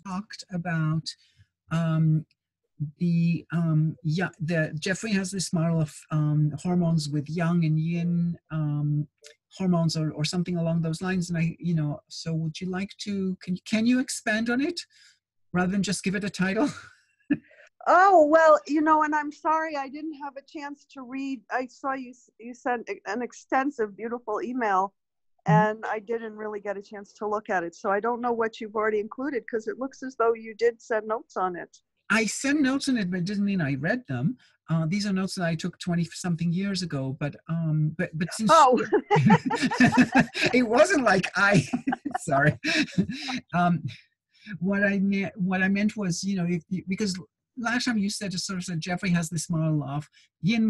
talked about um, the Jeffrey has this model of hormones with yang and yin hormones or something along those lines. And so would you like to, can you expand on it rather than just give it a title? Oh, well, and I'm sorry I didn't have a chance to read. I saw you sent an extensive, beautiful email, and I didn't really get a chance to look at it. So I don't know what you've already included, because it looks as though you did send notes on it. I sent notes on it, but it doesn't mean I read them. These are notes that I took 20-something years ago, but since it wasn't like sorry. What I meant was, because last time you said, Jeffrey has this model of yin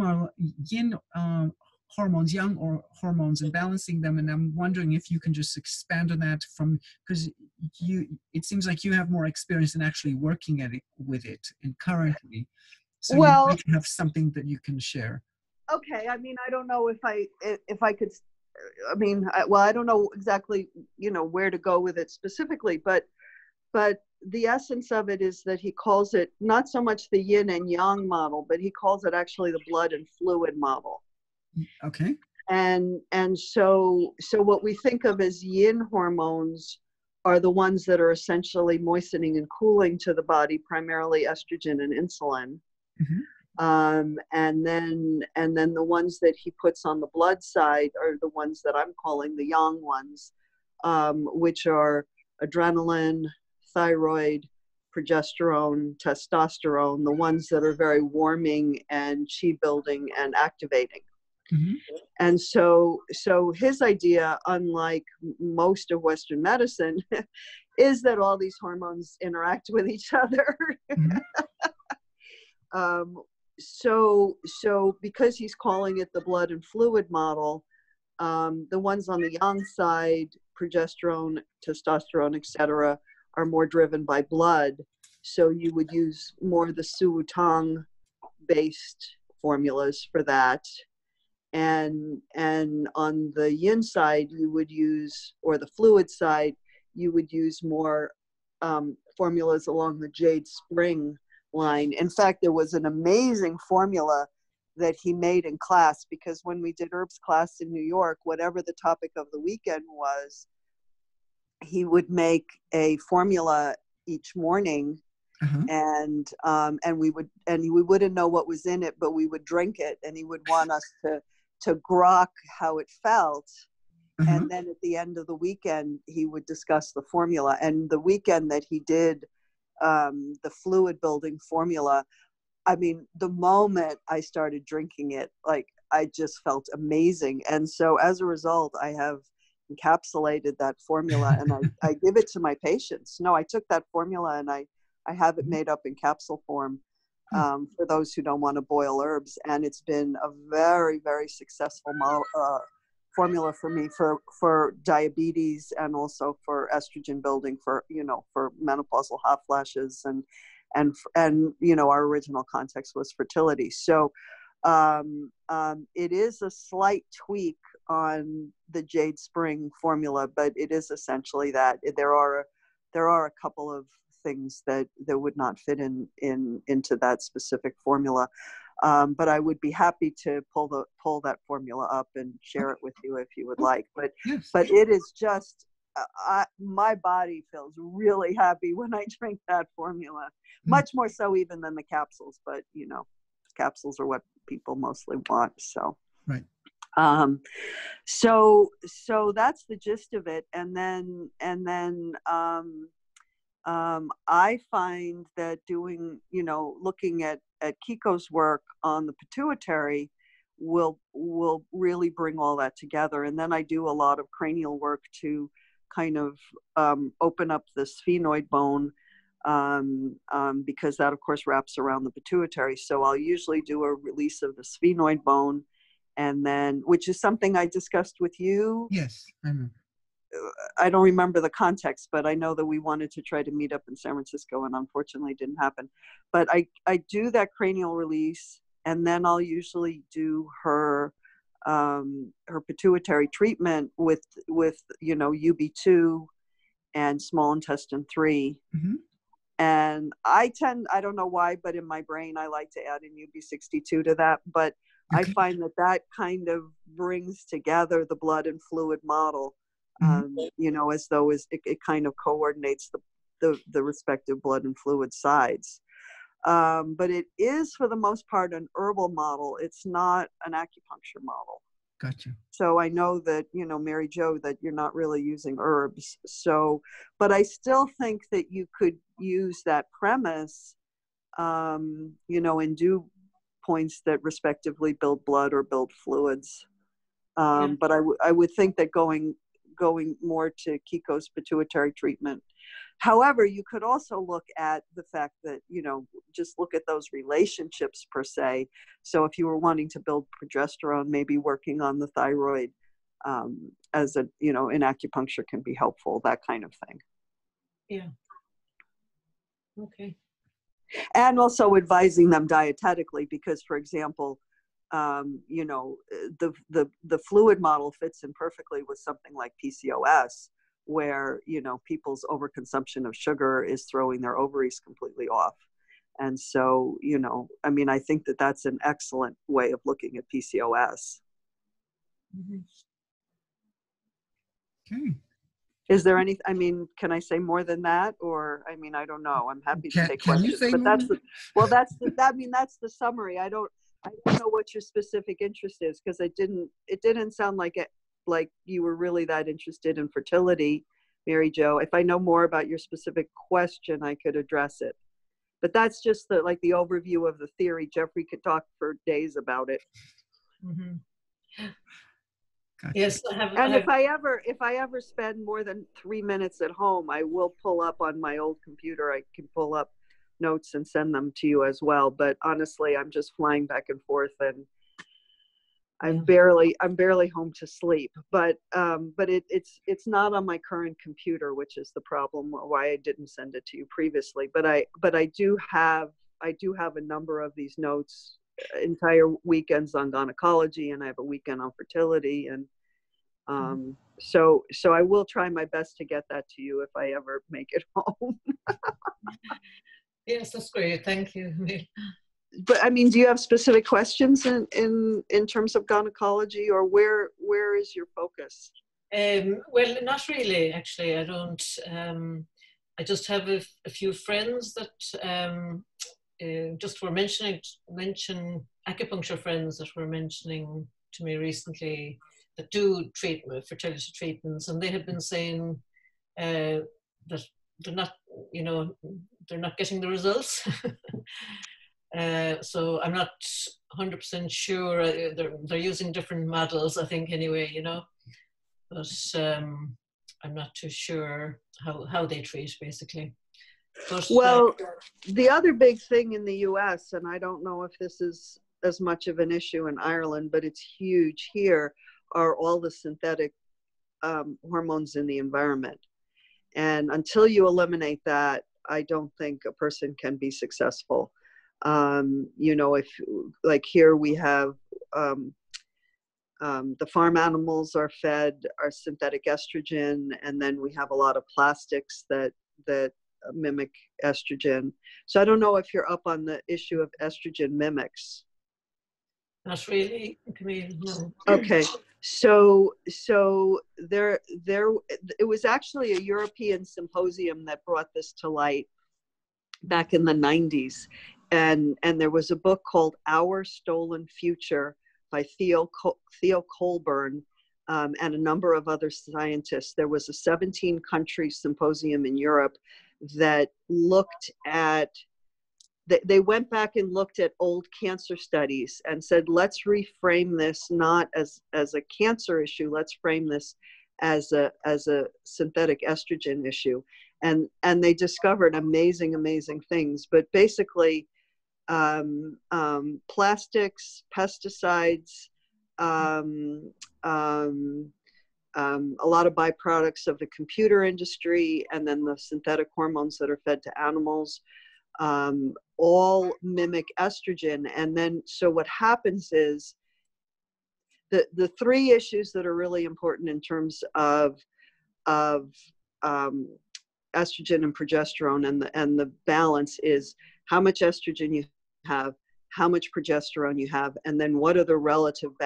hormones, yang or hormones, and balancing them. And I'm wondering if you can just expand on that because it seems like you have more experience in actually working with it and currently. So you might have something that you can share. Okay. I mean, I don't know if I could, I don't know exactly, where to go with it specifically, but the essence of it is that he calls it not so much the yin and yang model, but he calls it actually the blood and fluid model. Okay. And so what we think of as yin hormones are the ones that are essentially moistening and cooling to the body, primarily estrogen and insulin. Mm-hmm. And then the ones that he puts on the blood side are the ones that I'm calling the yang ones, which are adrenaline, thyroid, progesterone, testosterone, the ones that are very warming and chi building and activating. Mm-hmm. And so his idea, unlike most of Western medicine, is that all these hormones interact with each other. Mm-hmm. So because he's calling it the blood and fluid model, the ones on the yang side, progesterone, testosterone, etc., are more driven by blood. So you would use more the Suwutang based formulas for that. And on the yin side, you would use, or the fluid side, you would use more formulas along the jade spring line. In fact, there was an amazing formula that he made in class, because when we did herbs class in New York, whatever the topic of the weekend was, he would make a formula each morning. Uh-huh. And we wouldn't know what was in it, but we would drink it, and he would want us to grok how it felt. Uh-huh. And then at the end of the weekend, he would discuss the formula. And the weekend that he did the fluid building formula, I mean, the moment I started drinking it, like, I just felt amazing. And so as a result, I have encapsulated that formula, and I give it to my patients. No, I took that formula and I have it made up in capsule form for those who don't want to boil herbs. And it's been a very, very successful formula for me for diabetes, and also for estrogen building, for menopausal hot flashes, and our original context was fertility. So it is a slight tweak on the jade spring formula, but it is essentially that. There are a couple of things that would not fit into that specific formula, but I would be happy to pull that formula up and share it with you if you would like. But it is just my body feels really happy when I drink that formula, much more so even than the capsules. But capsules are what people mostly want. So right. So that's the gist of it. And then I find that looking at Kiko's work on the pituitary will really bring all that together. And then I do a lot of cranial work to kind of open up the sphenoid bone, because that, of course, wraps around the pituitary. So I'll usually do a release of the sphenoid bone, and then, which is something I discussed with you. Yes, I know. I don't remember the context, but I know that we wanted to try to meet up in San Francisco, and unfortunately it didn't happen. But I do that cranial release, and then I'll usually do her pituitary treatment with UB2 and small intestine 3. Mm-hmm. And I don't know why, but in my brain, I like to add in UB62 to that. But I Okay. find that kind of brings together the blood and fluid model, Mm-hmm. as though it kind of coordinates the respective blood and fluid sides. But it is, for the most part, an herbal model. It's not an acupuncture model. Gotcha. So I know that, Mary Jo, that you're not really using herbs. So, but I still think that you could use that premise, and do points that respectively build blood or build fluids. Yeah. But I would think that going more to Kiko's pituitary treatment. However, you could also look at the fact that, just look at those relationships per se. So if you were wanting to build progesterone, maybe working on the thyroid as in acupuncture can be helpful, that kind of thing. Yeah. Okay. And also advising them dietetically, because, for example, the fluid model fits in perfectly with something like PCOS, where, people's overconsumption of sugar is throwing their ovaries completely off. And so, I think that that's an excellent way of looking at PCOS. Mm-hmm. Okay. Is there any, can I say more than that? Or, I don't know. I'm happy to take Can you questions, say but more? that's the summary. I don't know what your specific interest is, because it didn't sound like you were really that interested in fertility, Mary Jo. If I know more about your specific question, I could address it. But that's just the overview of the theory. Jeffrey could talk for days about it. Mm-hmm. Gotcha. Yes, And if I ever spend more than 3 minutes at home, I will pull up on my old computer. I can pull up notes and send them to you as well. But honestly, I'm just flying back and forth, and I'm barely home to sleep. But it's not on my current computer, which is the problem why I didn't send it to you previously. But I do have a number of these notes, entire weekends on gynecology, and I have a weekend on fertility, and so I will try my best to get that to you if I ever make it home. Yes, that's great. Thank you. But do you have specific questions in terms of gynecology, or where is your focus? Well, not really, actually. I don't. I just have a few friends that just were mention acupuncture friends that were mentioning to me recently that do fertility treatments, and they have been saying that they're not, they're not getting the results. So I'm not 100% sure. They're using different models, I think, anyway, but I'm not too sure how they treat, basically. But, well, the other big thing in the US, and I don't know if this is as much of an issue in Ireland, but it's huge here, are all the synthetic hormones in the environment. And until you eliminate that, I don't think a person can be successful. If like here we have the farm animals are fed our synthetic estrogen, and then we have a lot of plastics that mimic estrogen. So I don't know if you're up on the issue of estrogen mimics. Not really, Camille, no. Okay, so there it was actually a European symposium that brought this to light back in the 90s, and there was a book called Our Stolen Future by Theo Colburn and a number of other scientists. There was a 17-country symposium in Europe that looked at, they went back and looked at old cancer studies and said, let's reframe this not as a cancer issue, let's frame this as a synthetic estrogen issue. And they discovered amazing things. But basically, plastics, pesticides, a lot of byproducts of the computer industry, and then the synthetic hormones that are fed to animals, all mimic estrogen. And then, so what happens is the three issues that are really important in terms of estrogen and progesterone, and the balance is how much estrogen you have, how much progesterone you have, and then what is the relative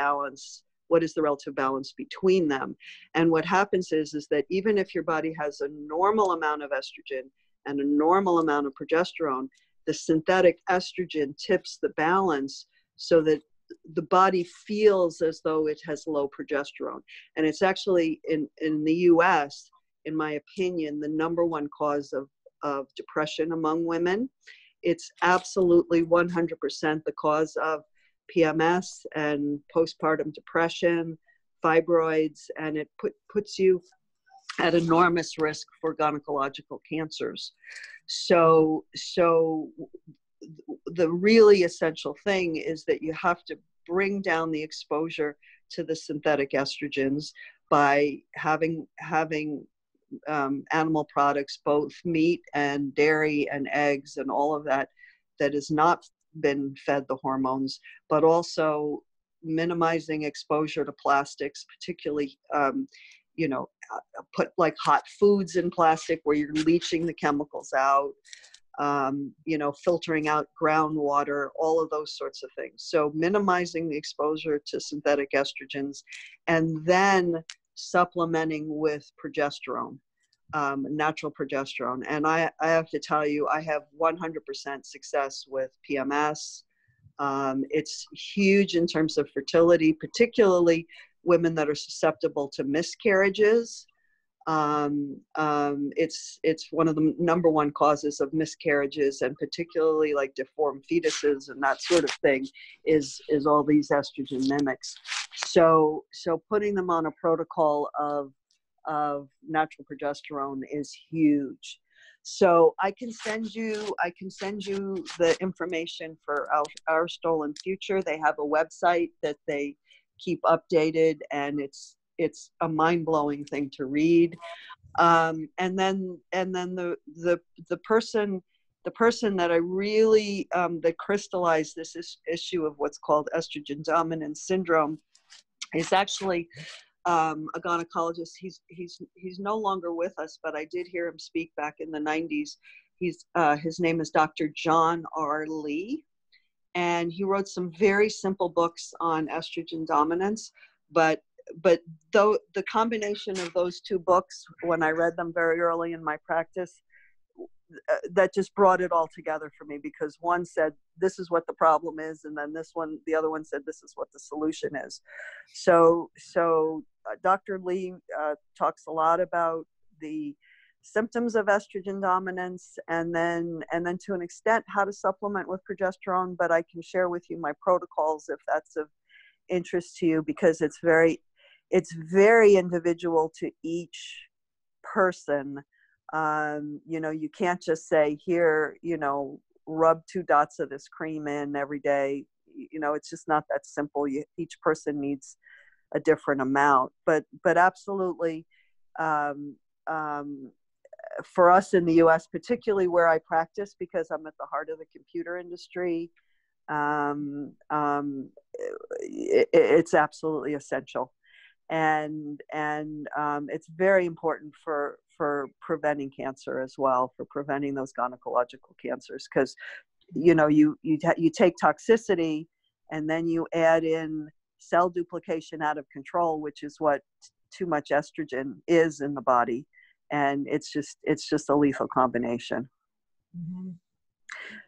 balance between them. And what happens is that even if your body has a normal amount of estrogen and a normal amount of progesterone, the synthetic estrogen tips the balance so that the body feels as though it has low progesterone. And it's actually, in the US, in my opinion, the #1 cause of depression among women. It's absolutely 100% the cause of PMS and postpartum depression, fibroids, and it puts you at enormous risk for gynecological cancers. So the really essential thing is that you have to bring down the exposure to the synthetic estrogens by having animal products, both meat and dairy and eggs and all of that has not been fed the hormones, but also minimizing exposure to plastics, particularly, put like hot foods in plastic where you're leaching the chemicals out, filtering out groundwater, all of those sorts of things. So minimizing the exposure to synthetic estrogens, and then supplementing with progesterone, natural progesterone. And I have to tell you, I have 100% success with PMS. It's huge in terms of fertility, particularly women that are susceptible to miscarriages. It's one of the #1 causes of miscarriages, and particularly like deformed fetuses and that sort of thing is all these estrogen mimics. So putting them on a protocol of natural progesterone is huge. So I can send you the information for Our Stolen Future. They have a website that they keep updated, and it's a mind-blowing thing to read. And then the person that I really that crystallized this issue of what's called estrogen dominance syndrome is actually a gynecologist. He's no longer with us, but I did hear him speak back in the 90s. His name is Dr. John R. Lee, and he wrote some very simple books on estrogen dominance. But though the combination of those two books, when I read them very early in my practice, that just brought it all together for me, because one said this is what the problem is, and then the other one said this is what the solution is. So Dr. Lee talks a lot about the symptoms of estrogen dominance, and then to an extent how to supplement with progesterone. But I can share with you my protocols if that's of interest to you, because it's very individual to each person. You can't just say, here, rub 2 dots of this cream in every day. It's just not that simple. Each person needs a different amount, but absolutely, for us in the US, particularly where I practice, because I'm at the heart of the computer industry, it's absolutely essential. And it's very important for preventing cancer as well, for preventing those gynecological cancers, because you take toxicity and then you add in cell duplication out of control, which is what too much estrogen is in the body, and it's just a lethal combination. Mm-hmm.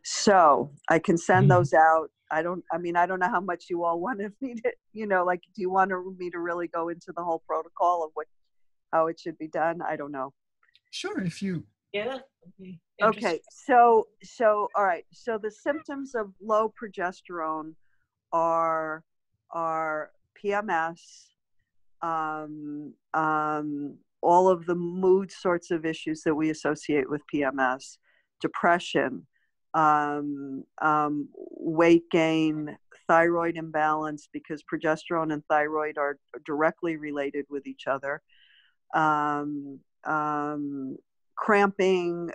So I can send those out. I don't know how much you all wanted me to, do you want me to really go into the whole protocol of how it should be done? I don't know. Sure, if you. Yeah. Okay. So all right. So the symptoms of low progesterone are PMS, all of the mood sorts of issues that we associate with PMS, depression, weight gain, thyroid imbalance, because progesterone and thyroid are directly related with each other, cramping,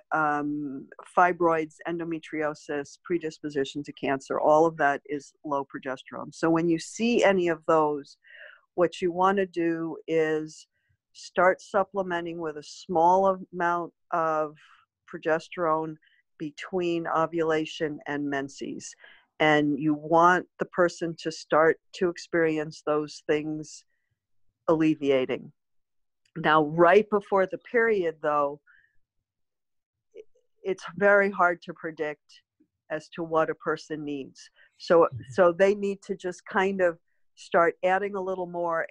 fibroids, endometriosis, predisposition to cancer, all of that is low progesterone. So when you see any of those, what you want to do is start supplementing with a small amount of progesterone between ovulation and menses. And you want the person to start to experience those things alleviating. Now, right before the period, though, it's very hard to predict as to what a person needs. So they need to just kind of start adding a little more,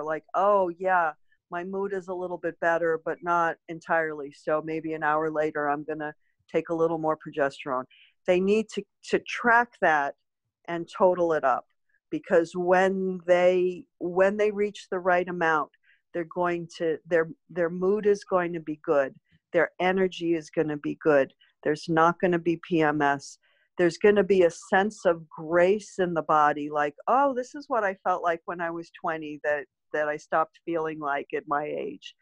like, oh yeah, my mood is a little bit better, but not entirely. So maybe an hour later, I'm going to take a little more progesterone. They need to track that and total it up, because when they reach the right amount, they're going to, their mood is going to be good. Their energy is going to be good. There's not going to be PMS. There's going to be a sense of grace in the body, like, oh, this is what I felt like when I was 20 that I stopped feeling like at my age.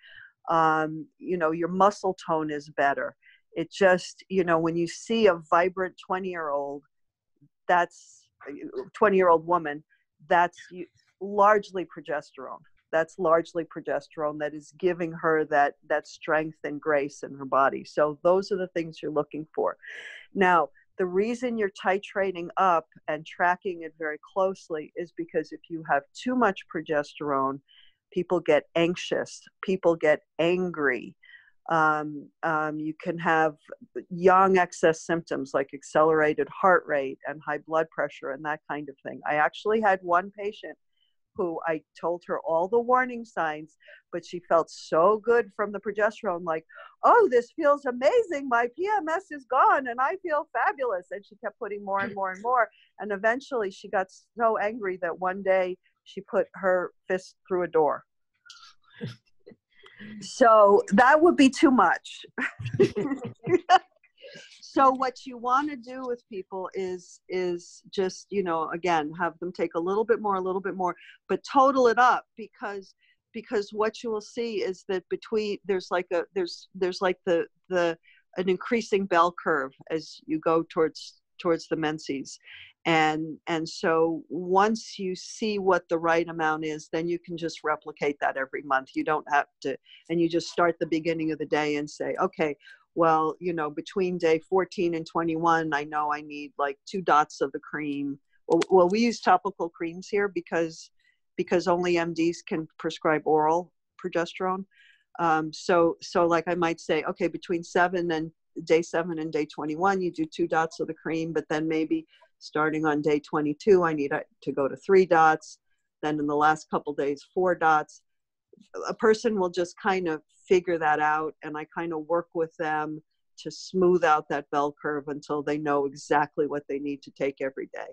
You know, your muscle tone is better. It just, you know, when you see a vibrant 20-year-old, that's 20-year-old woman, that's largely progesterone. That's largely progesterone that is giving her that strength and grace in her body. So those are the things you're looking for. Now, the reason you're titrating up and tracking it very closely is because if you have too much progesterone, people get anxious, people get angry. You can have young excess symptoms like accelerated heart rate and high blood pressure and that kind of thing. I actually had one patient who I told her all the warning signs, but she felt so good from the progesterone, like, oh, this feels amazing. My PMS is gone and I feel fabulous. And she kept putting more and more and more. And eventually she got so angry that one day she put her fist through a door. So that would be too much. So what you want to do with people is just, you know, again, have them take a little bit more, but total it up, because what you will see is that there's like an increasing bell curve as you go towards the menses. And so once you see what the right amount is, then you can just replicate that every month. You don't have to, and you just start the beginning of the day and say, okay, well, you know, between day 14 and 21, I know I need like 2 dots of the cream. Well, we use topical creams here because only MDs can prescribe oral progesterone. So like I might say, okay, between day 7 and day 21, you do 2 dots of the cream, but then maybe starting on day 22, I need to go to 3 dots. Then in the last couple days, 4 dots. A person will just kind of figure that out, and I kind of work with them to smooth out that bell curve until they know exactly what they need to take every day.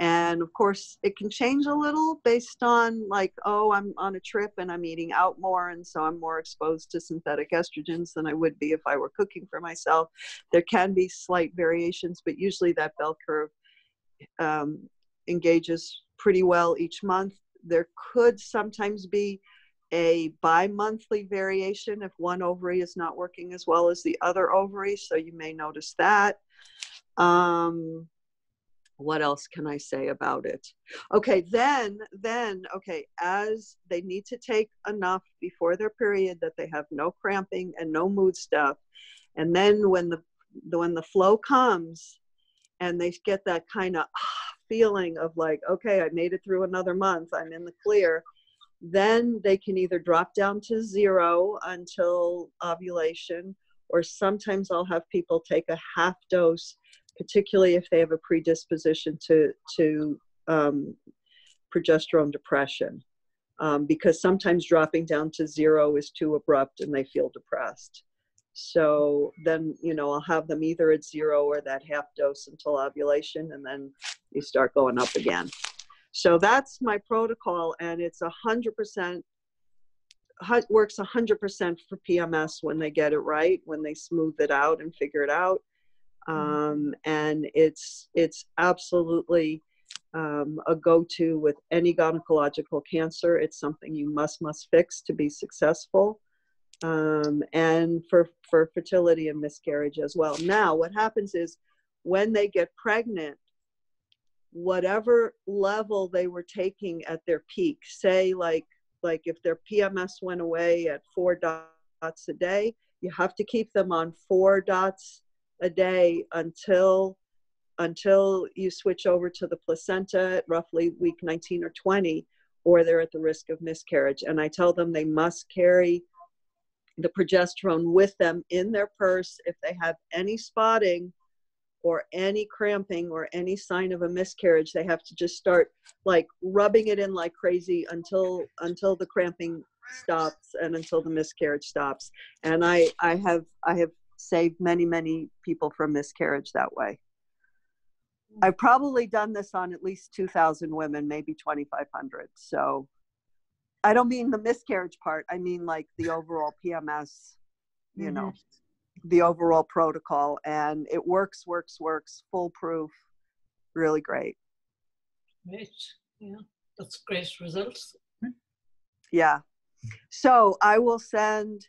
And of course, it can change a little based on like, oh, I'm on a trip and I'm eating out more, and so I'm more exposed to synthetic estrogens than I would be if I were cooking for myself. There can be slight variations, but usually that bell curve engages pretty well each month. There could sometimes be a bi-monthly variation if one ovary is not working as well as the other ovary, so you may notice that. What else can I say about it? Okay, then, okay, as they need to take enough before their period that they have no cramping and no mood stuff, and then when the flow comes and they get that kind of feeling of like, okay, I made it through another month, I'm in the clear, then they can either drop down to 0 until ovulation, or sometimes I'll have people take a half dose, particularly if they have a predisposition to progesterone depression, because sometimes dropping down to 0 is too abrupt and they feel depressed. So then, you know, I'll have them either at 0 or that half dose until ovulation, and then you start going up again. So that's my protocol, and it's 100%, works 100% for PMS when they get it right, when they smooth it out and figure it out. And it's absolutely a go-to with any gynecological cancer. It's something you must fix to be successful, and for fertility and miscarriage as well. Now, what happens is when they get pregnant, whatever level they were taking at their peak, say like if their PMS went away at 4 dots a day, You have to keep them on 4 dots a day until you switch over to the placenta at roughly week 19 or 20, or they're at the risk of miscarriage. And I tell them they must carry the progesterone with them in their purse. If they have any spotting or any cramping or any sign of a miscarriage, they have to just start like rubbing it in like crazy until the cramping stops and until the miscarriage stops. And I have saved many people from miscarriage that way. I've probably done this on at least 2,000 women, maybe 2,500. So I don't mean the miscarriage part. I mean like the overall PMS, you know, the overall protocol. And it works, foolproof, really great. Great. Yeah, that's great results. Yeah. So I will send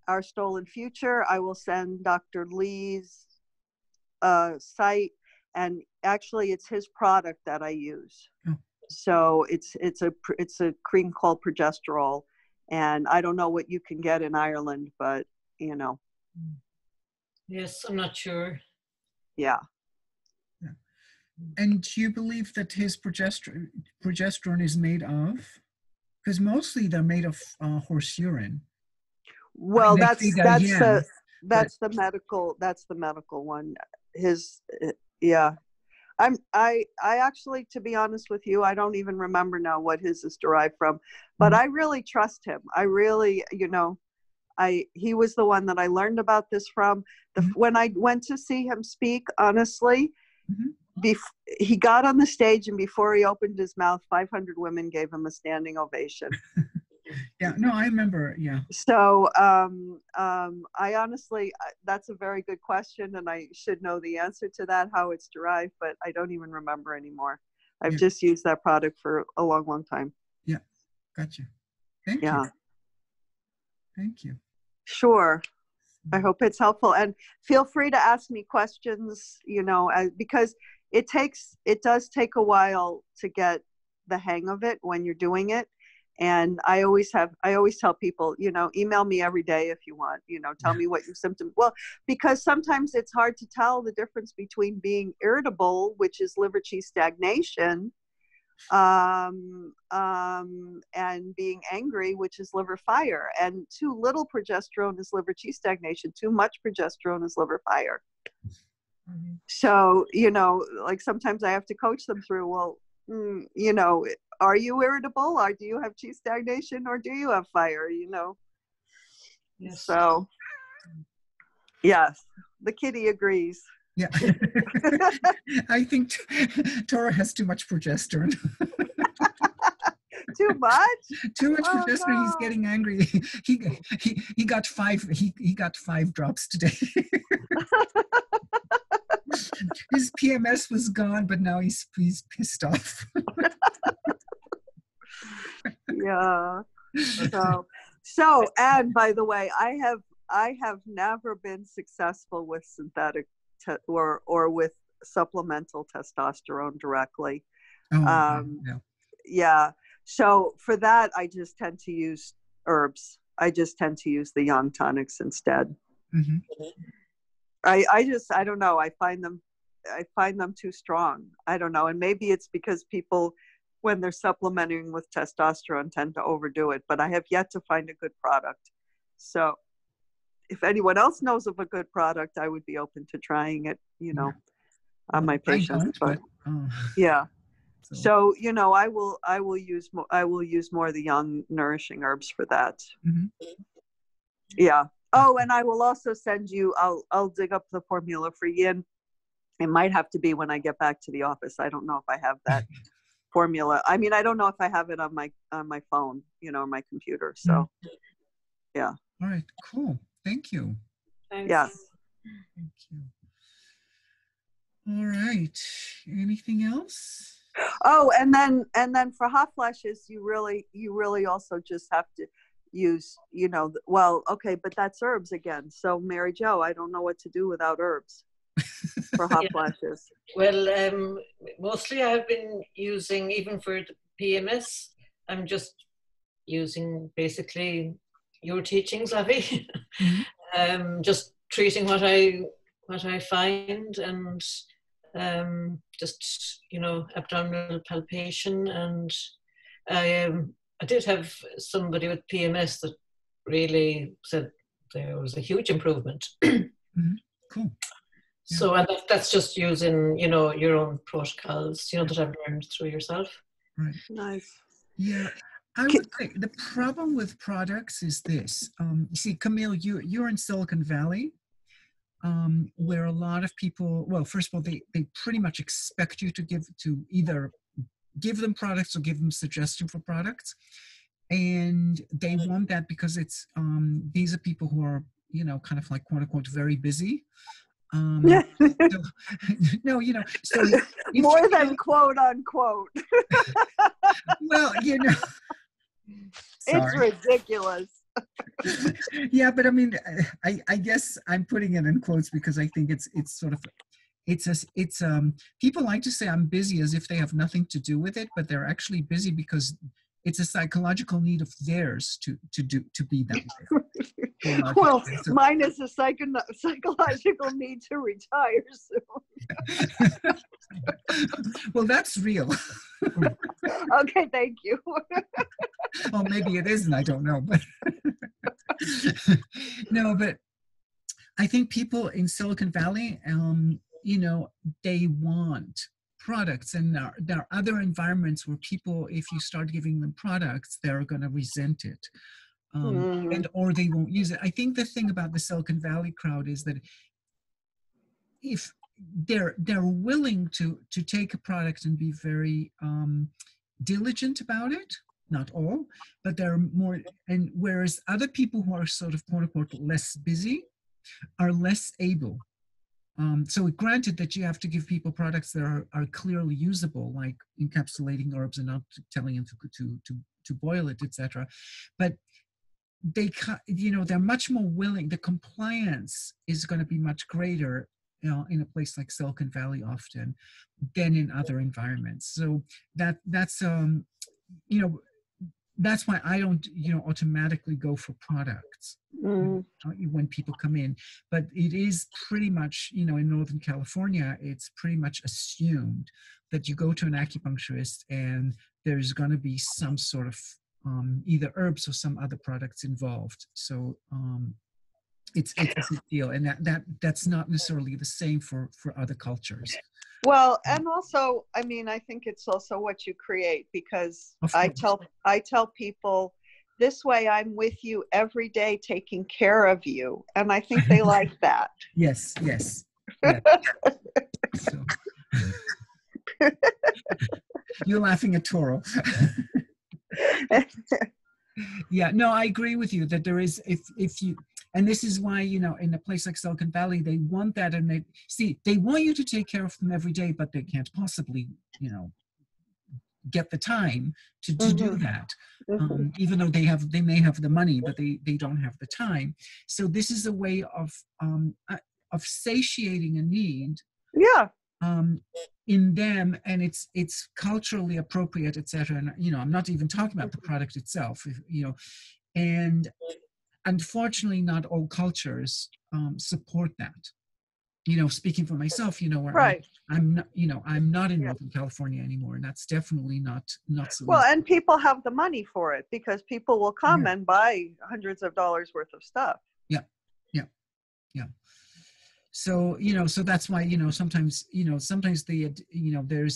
Our Stolen Future. I will send Dr. Lee's site. And actually, it's his product that I use. Oh. So it's a cream called Progesterol, and I don't know what you can get in Ireland, but you know. Yes, I'm not sure. Yeah. And do you believe that his progesterone is made of? Because mostly they're made of horse urine. Well, that's the medical one. His. Yeah, I actually, to be honest with you, I don't even remember now what his is derived from, but I really trust him. I really, you know, he was the one that I learned about this from. When I went to see him speak, honestly, he got on the stage and before he opened his mouth, 500 women gave him a standing ovation. Yeah, no, I remember. Yeah. So I honestly, that's a very good question, and I should know the answer to that, how it's derived, but I don't even remember anymore. I've just used that product for a long time. Yeah, gotcha. Thank you. Thank you. Sure. I hope it's helpful, and feel free to ask me questions. You know, because it does take a while to get the hang of it when you're doing it. And I always tell people, you know, email me every day if you want, you know, tell me what your symptoms, well, because sometimes it's hard to tell the difference between being irritable, which is liver qi stagnation, and being angry, which is liver fire. And too little progesterone is liver qi stagnation. Too much progesterone is liver fire. So, you know, like sometimes I have to coach them through, well, you know, are you irritable, or do you have qi stagnation, or do you have fire, you know? Yes. So, yes, the kitty agrees. Yeah. I think Tara has too much progesterone. Too much? Too much progesterone. No. He's getting angry. He got 5. He got 5 drops today. His PMS was gone, but now he's pissed off. Yeah. So, and by the way, I have never been successful with synthetic or with supplemental testosterone directly. Oh, yeah. So for that, I just tend to use herbs. I just tend to use the yang tonics instead. I don't know. I find them too strong. I don't know. And maybe it's because people, when they're supplementing with testosterone, tend to overdo it, but I have yet to find a good product. So if anyone else knows of a good product, I would be open to trying it, you know, on my patients. But yeah. So, you know, I will use more of the young nourishing herbs for that. Yeah. Oh, and I will also send you, I'll dig up the formula for yin. It might have to be when I get back to the office. I don't know if I have that formula. I mean, I don't know if I have it on my phone, you know, or my computer. So yeah. All right, cool. Thank you. Thanks. Yes. Thank you. All right. Anything else? Oh, and then for hot flashes, you really also just have to use, you know, well, okay, but that's herbs again. So Mary Jo, I don't know what to do without herbs for hot flashes. Well, mostly I've been using, even for the PMS, I'm just using basically your teachings, Avi. just treating what I find, and just, you know, abdominal palpation. And I did have somebody with PMS that really said there was a huge improvement. Mm-hmm. Cool. Yeah. So, and that's just using, you know, your own protocols, you know, that I've learned through yourself. Right. Nice. Yeah. I would say the problem with products is this. You see, Camille, you're in Silicon Valley, where a lot of people, well, first of all, they pretty much expect you to either give them products or give them suggestion for products. And they want that because it's, these are people who are, you know, kind of like, quote unquote, very busy. So, no, you know, so more than quote unquote. Well, you know, it's ridiculous. Yeah, but I mean, I guess I'm putting it in quotes because I think it's sort of, people like to say I'm busy as if they have nothing to do with it, but they're actually busy because it's a psychological need of theirs to be that way. Well, so, mine is a psychological need to retire soon. Well, that's real. Okay, thank you. Well, maybe it isn't, I don't know, but no, but I think people in Silicon Valley, you know, they want products, and there are other environments where people, if you start giving them products, they're going to resent it. And or they won't use it. I think the thing about the Silicon Valley crowd is that if they're willing to take a product and be very diligent about it, not all, but they're more, and whereas other people who are sort of quote unquote less busy are less able. So granted that you have to give people products that are clearly usable, like encapsulating herbs and not telling them to boil it, etc. But they, you know, they're much more willing. The compliance is going to be much greater, you know, in a place like Silicon Valley often than in other environments. So that's you know, that's why I don't, you know, automatically go for products when people come in. But it is pretty much, you know, in Northern California, it's pretty much assumed that you go to an acupuncturist and there's going to be some sort of either herbs or some other products involved. So it's a big deal, and that's not necessarily the same for other cultures. Well, and also, I mean, I think it's also what you create, because I tell people, this way I'm with you every day taking care of you, and I think they like that. Yes. So. You're laughing at Toro. Yeah, no, I agree with you that there is, if you, and this is why, you know, in a place like Silicon Valley, they want that, and they want you to take care of them every day, but they can't possibly, you know, get the time to do that. Even though they may have the money, but they don't have the time. So this is a way of satiating a need. Yeah. In them, and it's culturally appropriate, etc. And you know, I'm not even talking about the product itself, you know, and unfortunately, not all cultures support that. You know, speaking for myself, you know, where right. I'm not, you know, I'm not in Northern California anymore, and that's definitely not so well easy. And people have the money for it, because people will come and buy hundreds of dollars worth of stuff. Yeah. So, you know, so that's why, you know, sometimes there's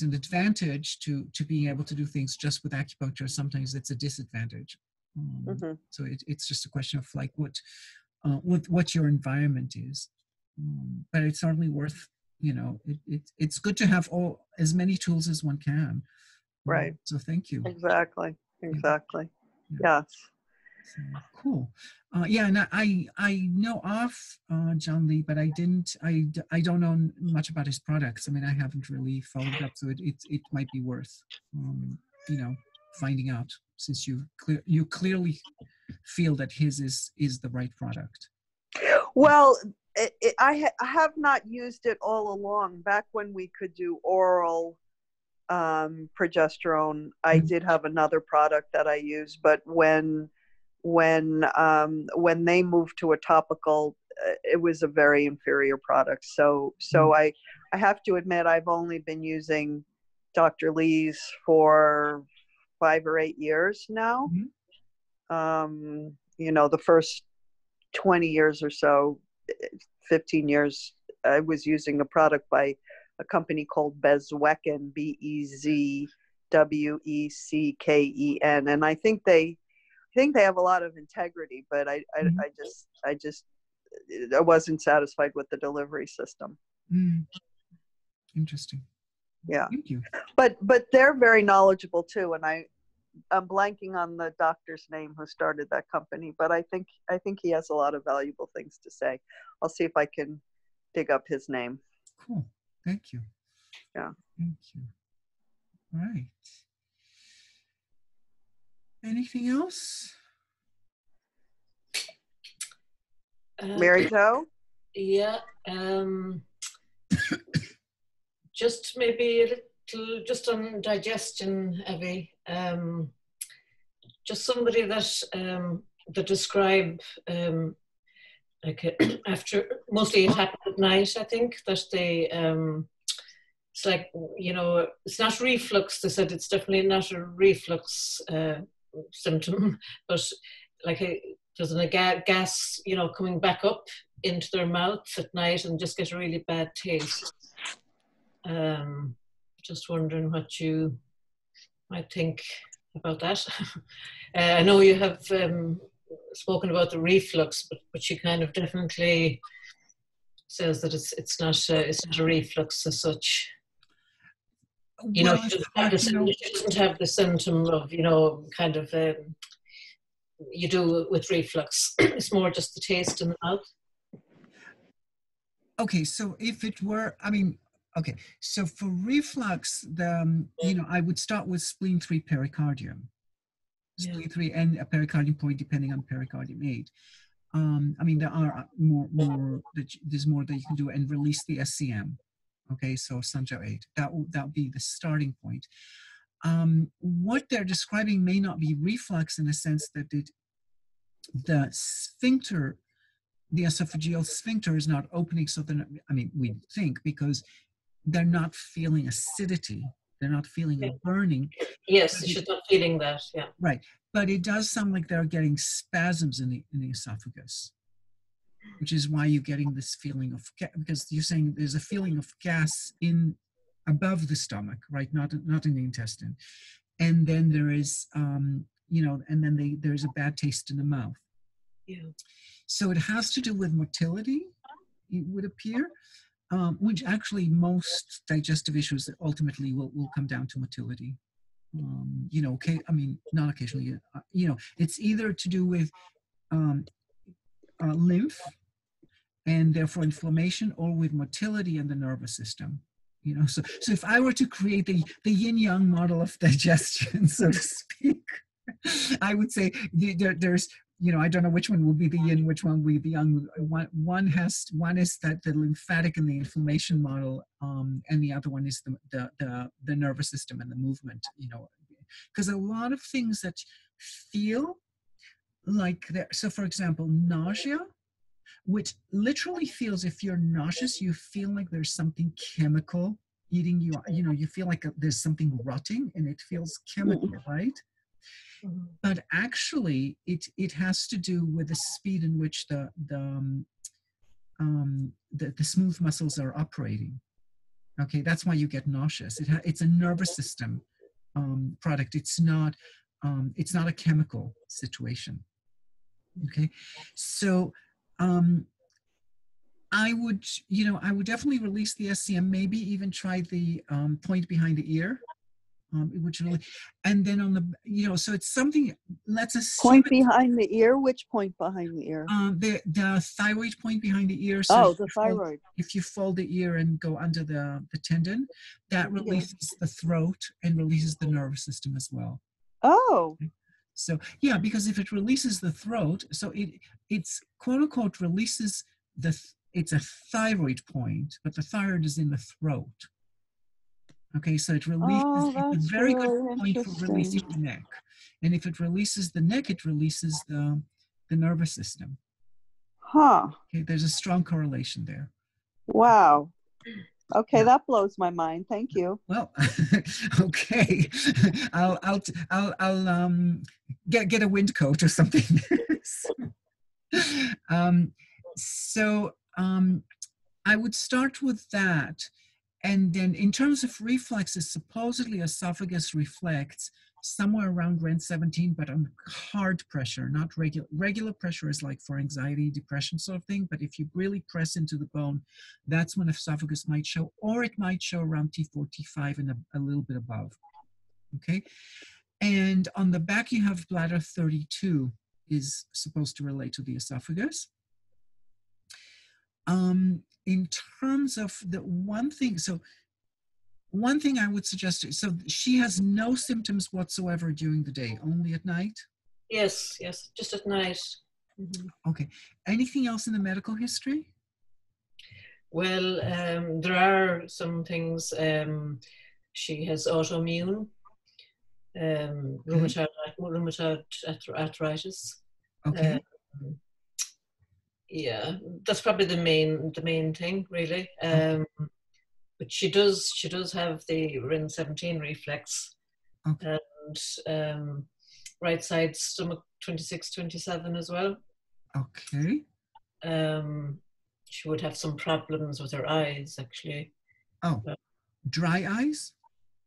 an advantage to being able to do things just with acupuncture. Sometimes it's a disadvantage. So it's just a question of like what your environment is. But it's certainly worth, you know, it's good to have as many tools as one can. Right. So thank you. Exactly. Yes. So, cool. Yeah, and I know of John Lee, but I don't know much about his products. I mean, I haven't really followed up, so it might be worth you know, finding out, since you clearly feel that his is the right product. Well, I have not used it all along. Back when we could do oral progesterone, I did have another product that I used, but when they moved to a topical, it was a very inferior product. So I have to admit, I've only been using Dr. Lee's for 5 or 8 years now. You know, the first 20 years or so, 15 years, I was using a product by a company called Bezwecken, Bezwecken, and I think they have a lot of integrity, but I wasn't satisfied with the delivery system. Interesting. Yeah. Thank you. But they're very knowledgeable too, and I'm blanking on the doctor's name who started that company, but I think he has a lot of valuable things to say. I'll see if I can dig up his name. Cool. Thank you. Yeah. Thank you. All right. Anything else? Mary Jo? Yeah. Just maybe a little, just on digestion, Evie. Just somebody that describe like after, mostly it happened at night, I think, that they it's like, you know, it's not reflux. They said it's definitely not a reflux symptom, but like there's a gas, you know, coming back up into their mouth at night and just get a really bad taste. Just wondering what you might think about that. I know you have spoken about the reflux, but she kind of definitely says that it's not a reflux as such. You know, she doesn't have the symptom of, you know, kind of you do with reflux. It's more just the taste in the mouth. Okay, so if it were, I mean, okay, so for reflux, you know, I would start with spleen 3 pericardium. Spleen 3 and a pericardium point, depending on pericardium 8. I mean, there are there's more that you can do, and release the SCM. Okay, so Sanjo 8. That would be the starting point. What they're describing may not be reflux in the sense that the sphincter, the esophageal sphincter is not opening, so then, I mean, we think because they're not feeling acidity, they're not feeling a burning. Yes, she's not feeling that, yeah. Right, but it does sound like they're getting spasms in the esophagus, which is why you're getting this feeling of, because you're saying there's a feeling of gas above the stomach, right? Not in the intestine. And then there is, you know, and then there's a bad taste in the mouth. Yeah. So it has to do with motility, it would appear, which actually most digestive issues ultimately will come down to motility. You know, okay, I mean, not occasionally, you know, it's either to do with lymph and therefore inflammation, or with motility in the nervous system. You know, so if I were to create the yin-yang model of digestion, so to speak, I would say there's, you know, I don't know which one will be the yin, which one will be the yang. One is that the lymphatic and the inflammation model, and the other one is the nervous system and the movement. You know, because a lot of things that feel like that. So, for example, nausea, which literally feels, if you're nauseous, you feel like there's something chemical eating you. You know, you feel like there's something rotting, and it feels chemical, right? Mm-hmm. But actually, it has to do with the speed in which the smooth muscles are operating. Okay, that's why you get nauseous. It's a nervous system product. It's not a chemical situation. Okay, so I would definitely release the SCM. Maybe even try the point behind the ear. Which really, and then on the, you know, so it's something, let's assume. Point behind the ear? Which point behind the ear? The thyroid point behind the ear. So the thyroid. If you fold the ear and go under the tendon, that releases the throat and releases the nervous system as well. Oh. Okay. So yeah, because if it releases the throat, so it's quote unquote releases it's a thyroid point, but the thyroid is in the throat. Okay, so it releases, it's a very good point for releasing the neck. And if it releases the neck, it releases the nervous system. Huh. Okay, there's a strong correlation there. Wow. Okay, Yeah. that blows my mind. Thank you. Well, okay. I'll get a wind coat or something. um, so I would start with that. And then in terms of reflexes, supposedly esophagus reflects somewhere around REN 17, but on hard pressure, not regular. Regular pressure is like for anxiety, depression sort of thing. But if you really press into the bone, that's when esophagus might show, or it might show around T4, T5 and a little bit above. Okay. And on the back, you have bladder 32 is supposed to relate to the esophagus. In terms of the one thing I would suggest, so she has no symptoms whatsoever during the day, only at night? Yes, just at night. Okay. Anything else in the medical history? Well, there are some things. She has autoimmune, rheumatoid arthritis. Okay. Yeah, that's probably the main thing, really. But she does have the RIN 17 reflex, Okay. and right side stomach 26, 27 as well. Okay. She would have some problems with her eyes, actually. Oh, dry eyes?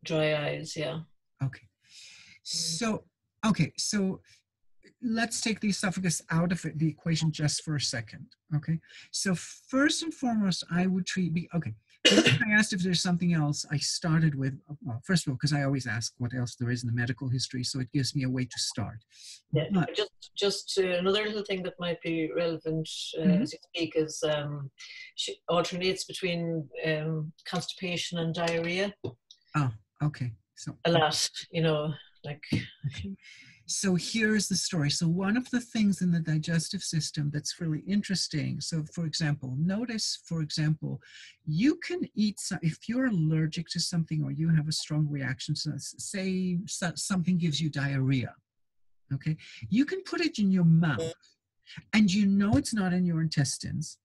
Dry eyes, yeah. Okay. So let's take the esophagus out of the equation just for a second. Okay. So first and foremost, I would treat, okay. I asked if there's something else. I started with, well, first of all, because I always ask what else there is in the medical history, so it gives me a way to start. Yeah, but just another little thing that might be relevant as you speak is she alternates between constipation and diarrhea. Oh, okay. So a lot, like. Okay. So here's the story. So one of the things in the digestive system that's really interesting. So for example, notice, you can eat, if you're allergic to something or you have a strong reaction, so say something gives you diarrhea, okay? You can put it in your mouth and it's not in your intestines,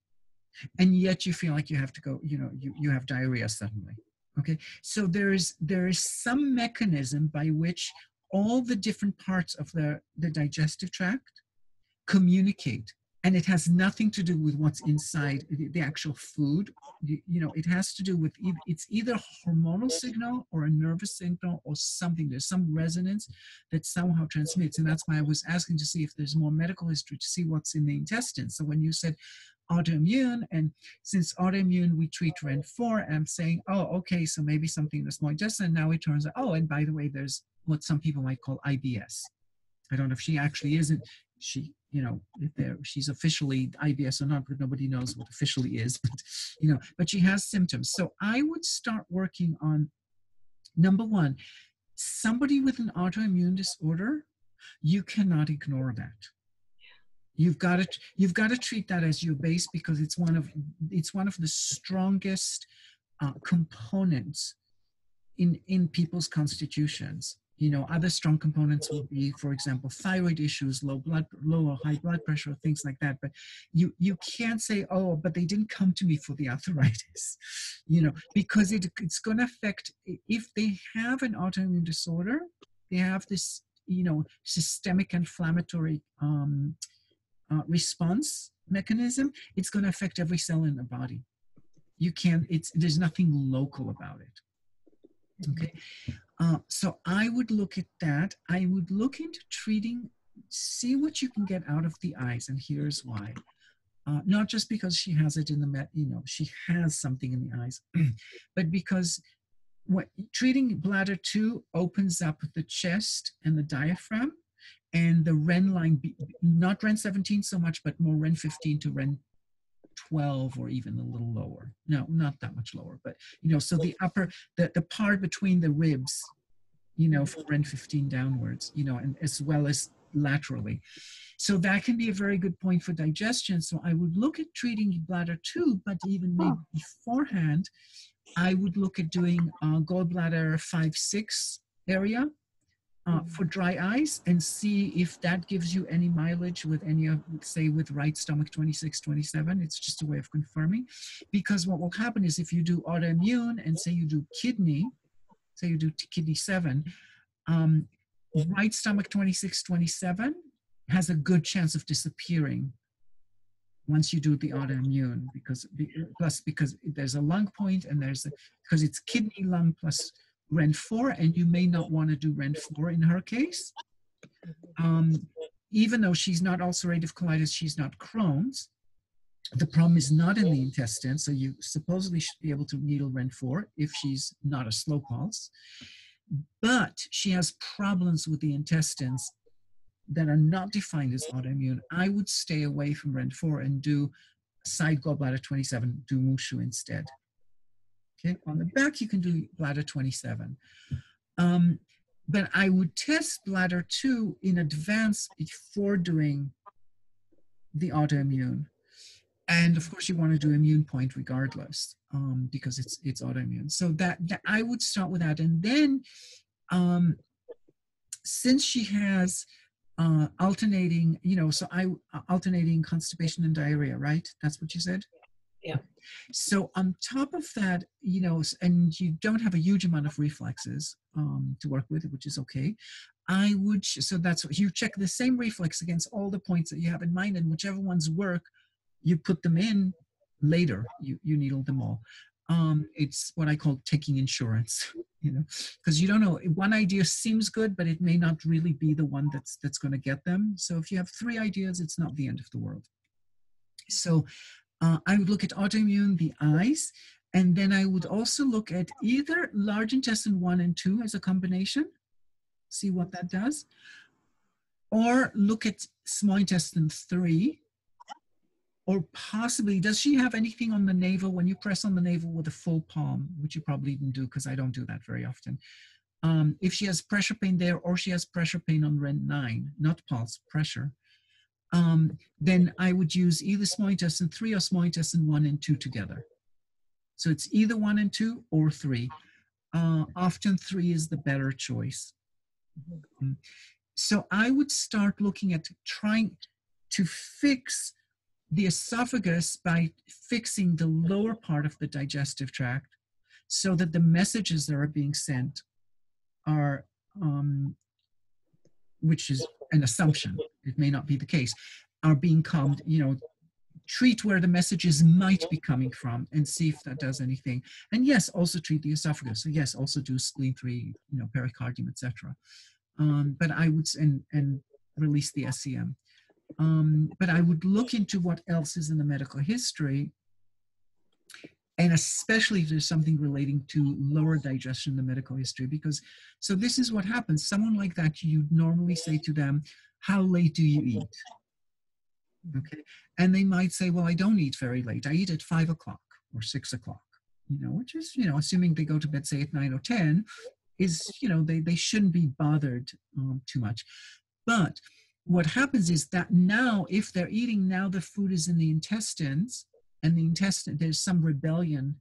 and yet you feel like you have to go, you have diarrhea suddenly, okay? So there is some mechanism by which all the different parts of the digestive tract communicate, and it has nothing to do with what's inside the actual food. It has to do with it's either a hormonal signal or a nervous signal or something. There's some resonance that somehow transmits, and that's why I was asking to see if there's more medical history to see what's in the intestines. So when you said autoimmune, and since autoimmune we treat REN4, I'm saying, oh, okay, so maybe something in the small intestine. Now it turns out, oh, and by the way, there's what some people might call IBS. I don't know if she actually isn't, if she's officially IBS or not, but nobody knows what officially is, but she has symptoms. So I would start working on, number one, somebody with an autoimmune disorder, you cannot ignore that. You've got to treat that as your base, because it's one of the strongest components in people's constitutions. Other strong components would be, for example, thyroid issues, low or high blood pressure, things like that. But you can't say, oh, but they didn't come to me for the arthritis, because it's going to affect, if they have an autoimmune disorder, they have this, systemic inflammatory response mechanism. It's going to affect every cell in the body. There's nothing local about it. Okay. So I would look at that. I would look into treating, see what you can get out of the eyes. And here's why. Not just because she has it in the, she has something in the eyes, but because treating bladder 2 opens up the chest and the diaphragm, and the REN line, not REN 17 so much, but more REN 15 to REN 12, or even a little lower. No, not that much lower, but, so the the part between the ribs, from REN 15 downwards, and as well as laterally. So that can be a very good point for digestion. So I would look at treating bladder 2, but even maybe beforehand, I would look at doing gallbladder 5-6 area, for dry eyes, and see if that gives you any mileage with any of, say, with right stomach 26, 27. It's just a way of confirming. Because what will happen is if you do autoimmune and say you do kidney, say you do kidney 7, right stomach 26, 27 has a good chance of disappearing once you do the autoimmune, because there's a lung point, and because it's kidney, lung plus REN4, and you may not want to do REN4 in her case. Even though she's not ulcerative colitis, she's not Crohn's. The problem is not in the intestine, so you supposedly should be able to needle REN4 if she's not a slow pulse. But she has problems with the intestines that are not defined as autoimmune. I would stay away from REN4 and do side gallbladder 27, do Mushu instead. Okay, on the back you can do bladder 27. But I would test bladder 2 in advance before doing the autoimmune. And of course you want to do immune point regardless, because it's autoimmune. So that I would start with that. And then since she has alternating, alternating constipation and diarrhea, right? That's what you said? Yeah. So on top of that, and you don't have a huge amount of reflexes to work with, which is okay. So that's what you check the same reflex against all the points that you have in mind, and whichever ones work, you put them in later. You needle them all. It's what I call taking insurance, because you don't know. One idea seems good, but it may not really be the one that's going to get them. So if you have 3 ideas, it's not the end of the world. So I would look at autoimmune, the eyes, and then I would also look at either large intestine 1 and 2 as a combination, see what that does, or look at small intestine 3, or possibly, does she have anything on the navel when you press on the navel with a full palm, which you probably didn't do because I don't do that very often. If she has pressure pain there, or she has pressure pain on REN9, not pulse, pressure, then I would use either small intestine 3 or small intestine 1 and 2 together. So it's either 1 and 2 or 3. Often 3 is the better choice. So I would start looking at trying to fix the esophagus by fixing the lower part of the digestive tract so that the messages that are being sent are, which is an assumption, it may not be the case, are being calmed, treat where the messages might be coming from and see if that does anything. And yes, also treat the esophagus. So yes, also do spleen 3, pericardium, etc. But I would, and release the SCM. But I would look into what else is in the medical history, and especially if there's something relating to lower digestion in the medical history, because, so this is what happens. Someone like that, you normally say to them, how late do you eat? Okay. And they might say, well, I don't eat very late. I eat at 5 o'clock or 6 o'clock, which is, assuming they go to bed, say at 9 or 10, is, they shouldn't be bothered too much. But what happens is that now, if they're eating, now the food is in the intestines, and there's some rebellion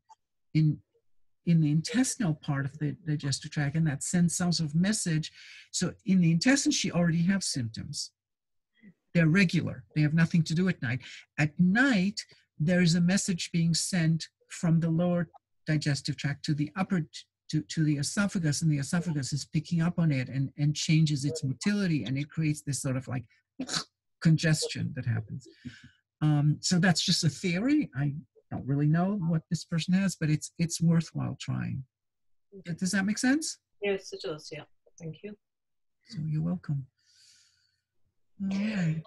in the intestinal part of the digestive tract, and that sends some sort of message. So in the intestines, she already has symptoms. They're regular. They have nothing to do at night. At night, there's a message being sent from the lower digestive tract to the upper, to the esophagus, and the esophagus is picking up on it and changes its motility, and it creates this sort of like congestion that happens. So that's just a theory. I don't really know what this person has, but it's worthwhile trying. Does that make sense? Yes, it does. Yeah. Thank you. So you're welcome. All right.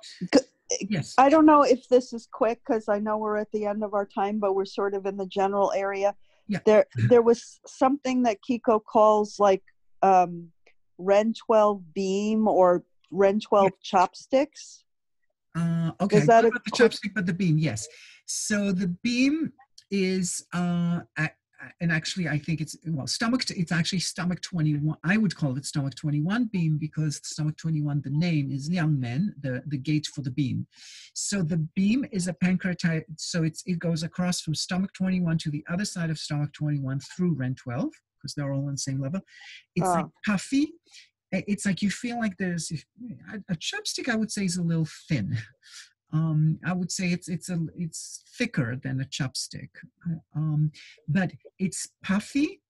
Yes. I don't know if this is quick because I know we're at the end of our time, but we're sort of in the general area. Yeah. There was something that Kiko calls like REN12 beam or REN12 chopsticks. Okay, is that not about the chopstick, but the beam, yes. So the beam is, and actually I think it's, well, it's actually stomach 21. I would call it stomach 21 beam because stomach 21, the name is Liangmen, the gate for the beam. So the beam is a pancreatite, so it goes across from stomach 21 to the other side of stomach 21 through REN12, because they're all on the same level. It's like puffy. it's like you feel like there's a chopstick, I would say, is a little thin. I would say it's thicker than a chopstick, but it's puffy,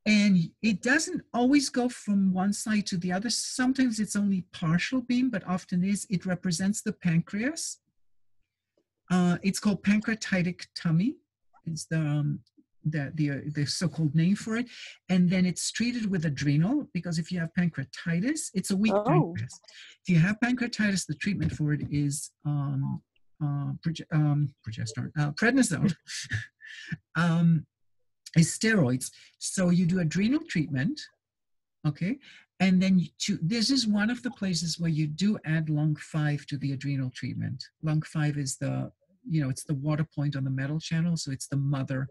and it doesn't always go from one side to the other. Sometimes it's only partial beam, but often is. It represents the pancreas. It's called pancreatic tummy. It's the so-called name for it. And then it's treated with adrenal, because if you have pancreatitis, it's a weak pancreas. If you have pancreatitis, the treatment for it is progesterone, prednisone, is steroids. So you do adrenal treatment, okay? And then this is one of the places where you do add lung 5 to the adrenal treatment. Lung 5 is it's the water point on the metal channel. So it's the mother,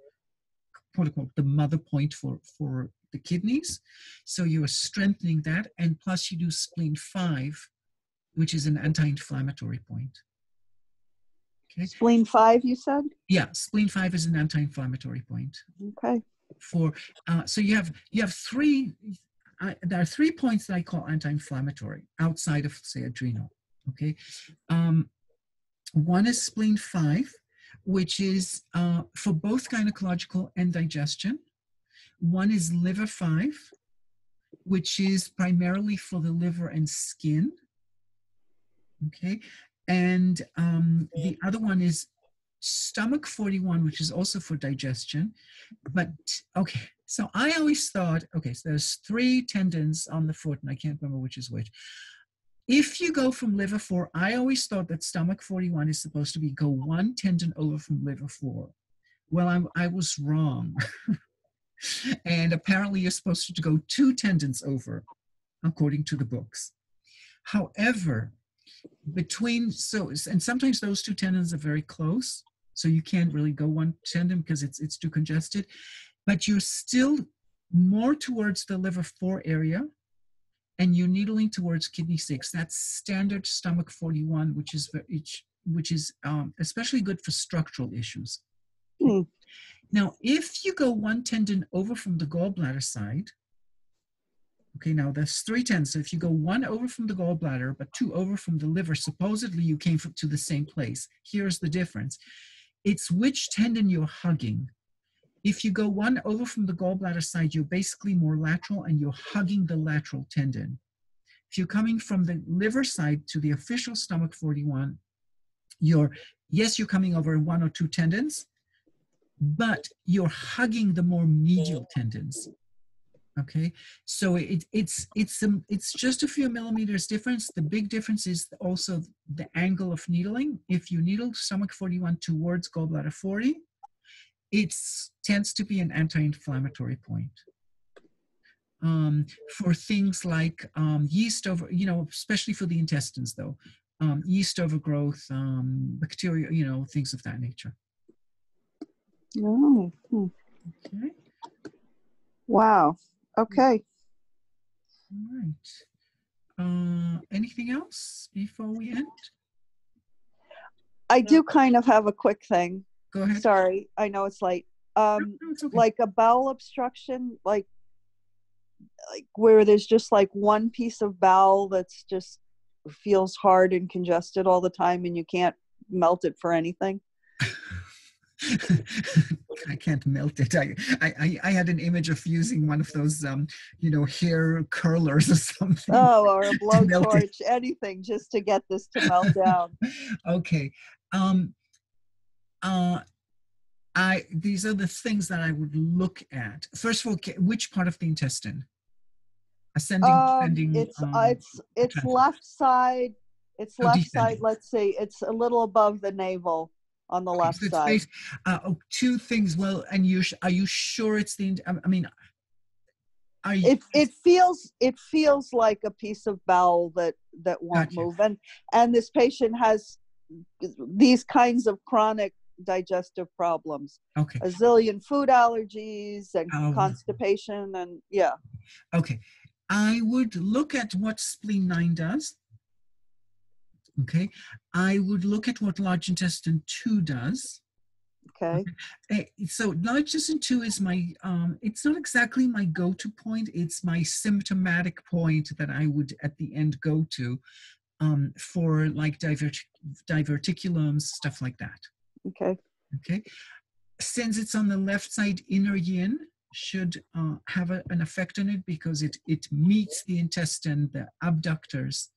quote unquote, the mother point for the kidneys. So you are strengthening that. And plus you do spleen 5, which is an anti-inflammatory point. Okay. Spleen 5, you said? Yeah, spleen 5 is an anti-inflammatory point. Okay. So you have three, there are 3 points that I call anti-inflammatory outside of, say, adrenal. Okay. One is spleen 5, which is for both gynecological and digestion. One is liver 5, which is primarily for the liver and skin. Okay. And the other one is stomach 41, which is also for digestion. But, okay, so I always thought, okay, so there's 3 tendons on the foot, and I can't remember which is which. If you go from liver 4, I always thought that stomach 41 is supposed to go 1 tendon over from liver 4. Well, I was wrong. And apparently you're supposed to go 2 tendons over, according to the books. However, and sometimes those 2 tendons are very close, so you can't really go 1 tendon because it's too congested, but you're still more towards the liver 4 area, and you're needling towards kidney 6. That's standard stomach 41, which is especially good for structural issues. Mm. Now, if you go 1 tendon over from the gallbladder side, okay, now there's 3 tendons. So if you go 1 over from the gallbladder, but 2 over from the liver, supposedly you came to the same place. Here's the difference. It's which tendon you're hugging. If you go 1 over from the gallbladder side, you're basically more lateral and you're hugging the lateral tendon. If you're coming from the liver side to the official stomach 41, you're coming over 1 or 2 tendons, but you're hugging the more medial tendons. Okay, so it's just a few millimeters difference. The big difference is also the angle of needling. If you needle stomach 41 towards gallbladder 40, it tends to be an anti-inflammatory point. For things like yeast over, especially for the intestines though, yeast overgrowth, bacteria, things of that nature. Oh. Okay. Wow. Okay. All right. Anything else before we end? I do kind of have a quick thing. Go ahead. Sorry, I know it's late. No, it's okay. Like a bowel obstruction, like where there's just like one piece of bowel that's just feels hard and congested all the time, and you can't melt it for anything. I can't melt it. I had an image of using one of those, hair curlers or something. Oh, or a blowtorch, anything just to get this to melt down. Okay. These are the things that I would look at. First of all, which part of the intestine? Ascending, descending? It's left side. It's left side. Let's say it's a little above the navel. On the left side. 2 things. Well, and are you sure it's the? I mean, it feels like a piece of bowel that won't move, and this patient has these kinds of chronic digestive problems. Okay. A zillion food allergies and constipation, and yeah. Okay, I would look at what spleen 9 does. Okay, I would look at what large intestine 2 does. Okay. So digestion 2 is my, it's not exactly my go-to point. It's my symptomatic point that I would at the end go to for like diverticulums, stuff like that. Okay. Okay. Since it's on the left side, inner yin should have an effect on it because it meets the intestine, the abductors,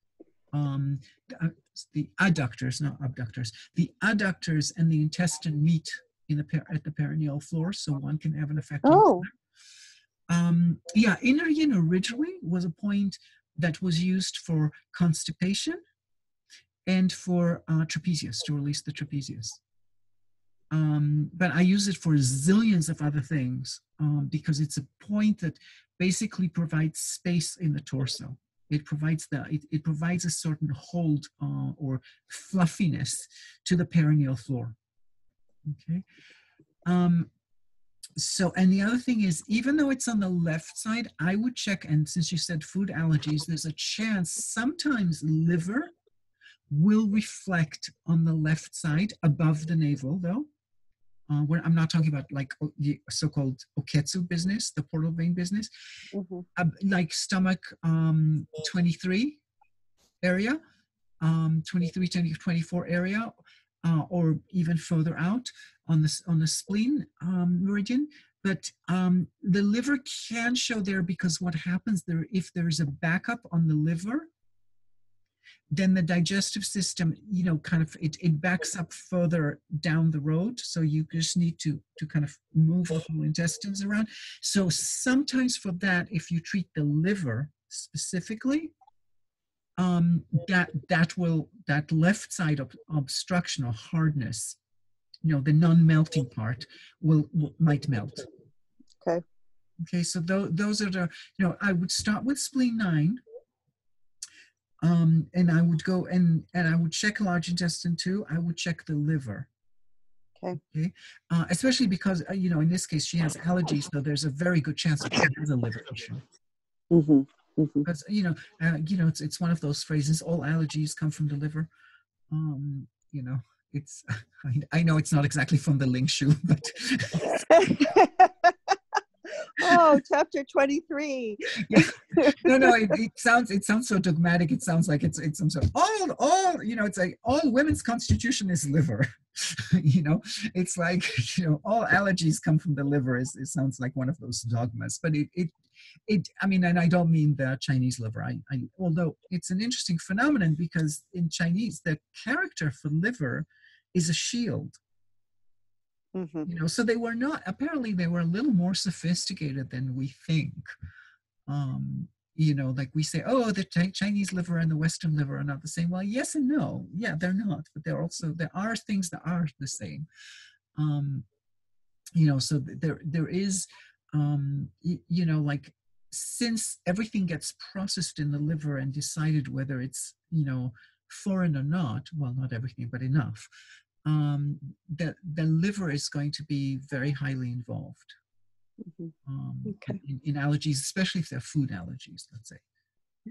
the adductors, not abductors. The adductors and the intestine meet in at the perineal floor, so one can have an effect on that. Yeah, inner yin originally was a point that was used for constipation and for trapezius, to release the trapezius. But I use it for zillions of other things because it's a point that basically provides space in the torso. It provides it provides a certain hold or fluffiness to the perineal floor. Okay. So, and the other thing is, even though it's on the left side, I would check, and since you said food allergies, there's a chance sometimes liver will reflect on the left side above the navel, though. I'm not talking about like the so-called oketsu business, the portal vein business, like stomach 23 area, 23, 24 area, or even further out on the spleen meridian. But the liver can show there because what happens there, if there's a backup on the liver, then the digestive system, you know, kind of, it backs up further down the road. So you just need to kind of move the whole intestines around. So sometimes for that, if you treat the liver specifically, that left side of obstruction or hardness, you know, the non-melting part might melt. Okay. Okay, so those are the, you know, I would start with spleen 9. And I would go and I would check large intestine 2. I would check the liver. Okay. Okay. Especially because, you know, in this case, she has allergies, so there's a very good chance that she has a liver issue. Because, you know, it's one of those phrases, all allergies come from the liver. You know, it's, I know it's not exactly from the Ling Shu, but. Oh, chapter 23. Yeah. No, it sounds so dogmatic. It sounds like it's some sort of all, you know, it's like all women's constitution is liver. You know, it's like, you know, all allergies come from the liver. It sounds like one of those dogmas, but I mean, and I don't mean the Chinese liver. Although it's an interesting phenomenon because in Chinese, the character for liver is a shield. You know, so apparently they were a little more sophisticated than we think. You know, like we say, oh, the Chinese liver and the Western liver are not the same. Well, yes and no. Yeah, they're not, but there are things that are the same. You know, so there is, you know, like, since everything gets processed in the liver and decided whether it's, you know, foreign or not, well, not everything, but enough, the liver is going to be very highly involved in allergies, especially if they're food allergies, let's say.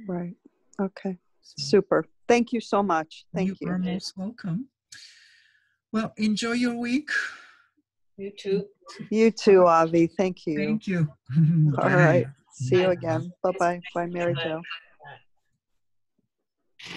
Right. Okay. Super. Thank you so much. Thank you. You are most welcome. Well, enjoy your week. You too. You too, Avi. Thank you. Thank you. All right. See you again. Bye-bye. Bye, Mary Jo. Bye.